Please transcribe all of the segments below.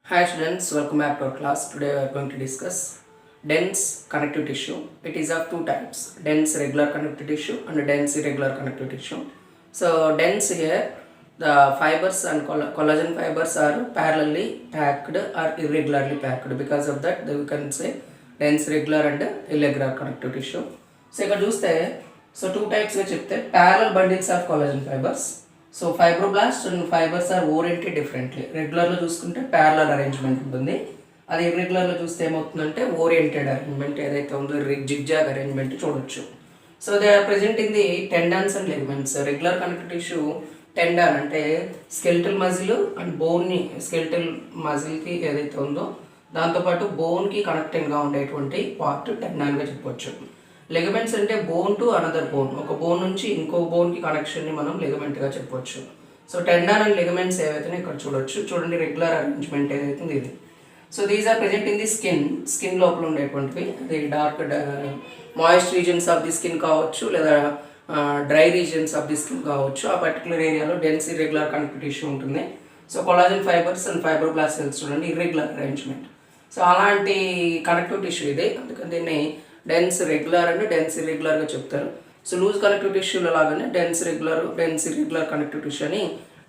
Hi students, welcome back to our class. Today we are going to discuss dense connective tissue. It is of two types, dense regular connective tissue and dense irregular connective tissue. So dense here, the fibers and collagen fibers are parallelly packed or irregularly packed. Because of that, we can say dense regular and irregular connective tissue. So ఇక్కడ చూస్తే so two types గా చెప్తే parallel bundles of collagen fibers. So fibroblast and fibers are oriented differently. రెగ్యులర్లో చూసుకుంటే parallel arrangement ఉంటుంది, అది ఇర్రెగ్యులర్లో చూస్తే ఏమవుతుందంటే ఓరియంటెడ్ అరేంజ్మెంట్ ఏదైతే ఉందో జిగ్జాగ్ అరేంజ్మెంట్ చూడొచ్చు. So they are present in the tendons and ligaments. Regular connective tissue tendon అంటే స్కెల్టల్ మజిల్ అండ్ బోన్ని, స్కెల్టల్ మజిల్కి ఏదైతే ఉందో దాంతోపాటు బోన్కి కనెక్టింగ్గా ఉండేటువంటి పార్ట్ టెండన్గా చెప్పవచ్చు. లెగమెంట్స్ అంటే బోన్ టు అనదర్ బోన్, ఒక బోన్ నుంచి ఇంకో బోన్కి కనెక్షన్ని మనం లెగమెంట్గా చెప్పవచ్చు. సో టెండన్ అండ్ లెగమెంట్స్ ఏవైతే ఇక్కడ చూడొచ్చు, చూడండి రెగ్యులర్ అరేంజ్మెంట్ ఏదైతే ఇది. So these are present in the skin లోపల ఉండేటువంటివి. అది dark moist regions of the skin కావచ్చు, లేదా dry regions of the skin కావచ్చు. ఆ పర్టికులర్ ఏరియాలో డెన్స్ ఇర్రెగ్యులర్ కనెక్టివ్ టిష్యూ ఉంటుంది. So collagen fibers and fibroblast cells చూడండి ఇర్రెగ్యులర్ అరేంజ్మెంట్. సో అలాంటి కనెక్టివ్ టిష్యూ ఇది, అందుకని దీన్ని డెన్స్ రెగ్యులర్ అండ్ డెన్స్ ఇర్రెగ్యులర్గా చెప్తారు. సో లూజ్ కనెక్టివ్ టిష్యూలో లాగానే dense regular, dense irregular connective tissue అని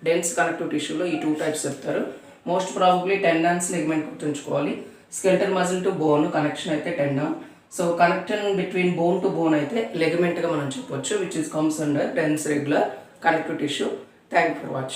డెన్స్ కనెక్టివ్ టిష్యూలో ఈ టూ టైప్స్ చెప్తారు. మోస్ట్ ప్రాబబ్లీ టెండన్స్ లిగమెంట్ గుర్తుంచుకోవాలి. Skeletal muscle to bone connection అయితే tendon. So connection between bone to bone అయితే లెగమెంట్గా మనం చెప్పొచ్చు, which is comes under dense regular connective tissue. Thank you for watching.